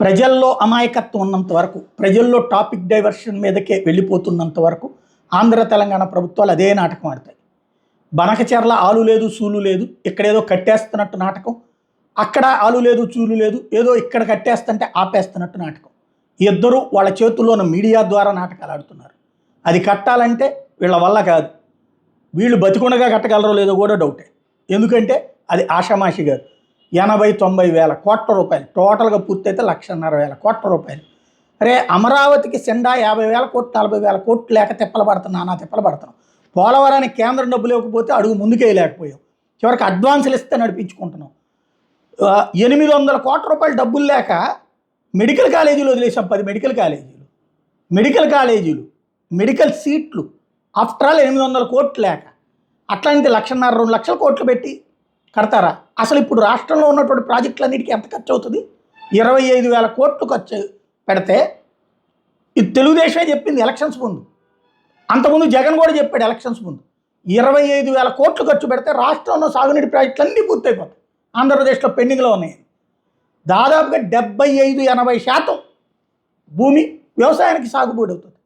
ప్రజల్లో అమాయకత్వం ఉన్నంత వరకు, ప్రజల్లో టాపిక్ డైవర్షన్ మీదకే వెళ్ళిపోతున్నంత వరకు ఆంధ్ర తెలంగాణ ప్రభుత్వాలు అదే నాటకం ఆడతాయి. బనకచెర్ల ఆలు లేదు సూలు లేదు, ఇక్కడేదో కట్టేస్తున్నట్టు నాటకం, అక్కడ ఆలు లేదు చూలు లేదు, ఏదో ఇక్కడ కట్టేస్తుంటే ఆపేస్తున్నట్టు నాటకం. ఇద్దరు వాళ్ళ చేతుల్లో ఉన్న మీడియా ద్వారా నాటకాలు ఆడుతున్నారు. అది కట్టాలంటే వీళ్ళ వల్ల కాదు, వీళ్ళు బతికుండగా కట్టగలరో లేదో కూడా డౌటే. ఎందుకంటే అది ఆషామాషి కాదు. 80-90 వేల కోట్ల రూపాయలు టోటల్గా పూర్తయితే 1,50,000 కోట్ల రూపాయలు. అరే అమరావతికి సెండా 50,000 కోట్లు 40,000 కోట్లు లేక తిప్పలు పడుతున్నాం, నా తిప్పలు పడుతున్నాం. పోలవరానికి కేంద్రం డబ్బులు ఇవ్వకపోతే అడుగు ముందుకేయలేకపోయాం, చివరికి అడ్వాన్సులు ఇస్తే నడిపించుకుంటున్నాం. 800 కోట్ల రూపాయలు డబ్బులు లేక మెడికల్ కాలేజీలు వదిలేసాం. 10 మెడికల్ కాలేజీలు మెడికల్ సీట్లు ఆఫ్టర్ ఆల్ 800 కోట్లు లేక. అట్లాంటి 1,50,000 2 లక్షల కోట్లు పెట్టి కడతారా? అసలు ఇప్పుడు రాష్ట్రంలో ఉన్నటువంటి ప్రాజెక్టులన్నిటికీ ఎంత ఖర్చు అవుతుంది? 25,000 కోట్లు ఖర్చు పెడితే, ఇది తెలుగుదేశమే చెప్పింది ఎలక్షన్స్ ముందు, అంతకుముందు జగన్ కూడా చెప్పాడు ఎలక్షన్స్ ముందు. 25,000 కోట్లు ఖర్చు పెడితే రాష్ట్రంలో సాగునీటి ప్రాజెక్టులన్నీ పూర్తయిపోతాయి. ఆంధ్రప్రదేశ్లో పెండింగ్లో ఉన్నాయి. దాదాపుగా 75-80% భూమి వ్యవసాయానికి సాగుబడి అవుతుంది.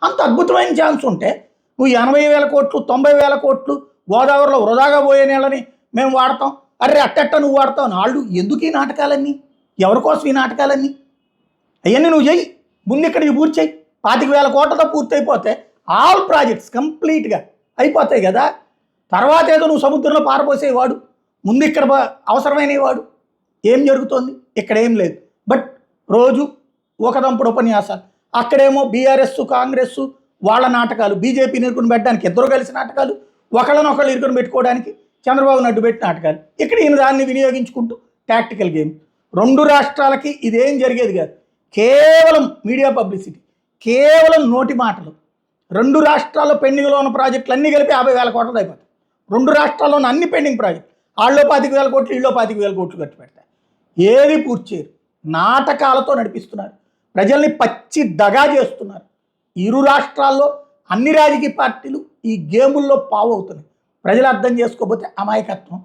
అంత అద్భుతమైన ఛాన్స్ ఉంటే నువ్వు 80,000 కోట్లు 90,000 కోట్లు గోదావరిలో వృధాగా పోయే నీళ్ళని మేము వాడతాం, అరే అట్టట్ట నువ్వు వాడతావు. వాళ్ళు ఎందుకు ఈ నాటకాలన్నీ? ఎవరి కోసం ఈ నాటకాలన్నీ? అవన్నీ నువ్వు చెయ్యి, ముందు ఇక్కడికి పూర్తి చేయి. 25,000 కోట్లతో పూర్తి అయిపోతే ఆల్ ప్రాజెక్ట్స్ కంప్లీట్గా అయిపోతాయి కదా. తర్వాత ఏదో నువ్వు సముద్రంలో పారపోసేవాడు, ముందు ఇక్కడ అవసరమైనవి వాడు. ఏం జరుగుతోంది? ఇక్కడ ఏం లేదు. బట్ రోజు ఒకదంపుడు ఉపన్యాసాలు, అక్కడేమో బీఆర్ఎస్ కాంగ్రెస్ వాళ్ళ నాటకాలు, బీజేపీని ఇరుకుని పెట్టడానికి ఇద్దరు కలిసి నాటకాలు, ఒకళ్ళనొకళ్ళు ఇరుకుని పెట్టుకోవడానికి చంద్రబాబు నాయుడు పెట్టి నాటకాలు. ఇక్కడ ఈయన దాన్ని వినియోగించుకుంటూ టాక్టికల్ గేమ్. 2 రాష్ట్రాలకి ఇదేం జరిగేది కాదు, కేవలం మీడియా పబ్లిసిటీ, కేవలం నోటి మాటలు. 2 రాష్ట్రాల్లో పెండింగ్లో ఉన్న ప్రాజెక్టులు అన్నీ కలిపి 50,000 కోట్లు అయిపోతాయి. 2 రాష్ట్రాల్లో ఉన్న అన్ని పెండింగ్ ప్రాజెక్టులు, వాళ్ళలో 25,000 కోట్లు వీళ్ళో 25,000 కోట్లు ఖర్చు పెడతాయి. ఏది పూర్తి చేయరు, నాటకాలతో నడిపిస్తున్నారు, ప్రజల్ని పచ్చి దగా చేస్తున్నారు. ఇరు రాష్ట్రాల్లో అన్ని రాజకీయ పార్టీలు ఈ గేముల్లో పావు అవుతున్నాయి. ప్రజలు అర్థం చేసుకోకపోతే అమాయకత్వం.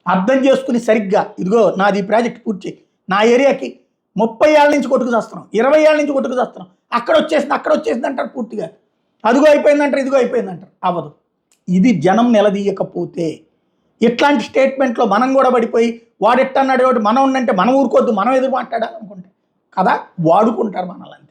అర్థం చేసుకుని సరిగ్గా ఇదిగో నాది ప్రాజెక్ట్ పూర్తి చేయి, నా ఏరియాకి 30 ఏళ్ళ నుంచి కొట్టుకు చేస్తున్నాం, 20 ఏళ్ళ నుంచి కొట్టుకు చేస్తున్నాం, అక్కడ వచ్చేసింది అంటారు పూర్తిగా. అదిగో అయిపోయిందంటారు, ఇదిగో అయిపోయిందంటారు. అవ్వదు. ఇది జనం నిలదీయకపోతే ఇట్లాంటి స్టేట్మెంట్లో మనం కూడా పడిపోయి వాడెట్టన్నాడు, మనం ఉండంటే మనం ఊరుకోవద్దు, మనం ఎదురు మాట్లాడాలనుకుంటే కదా వాడుకుంటారు మనల్ని.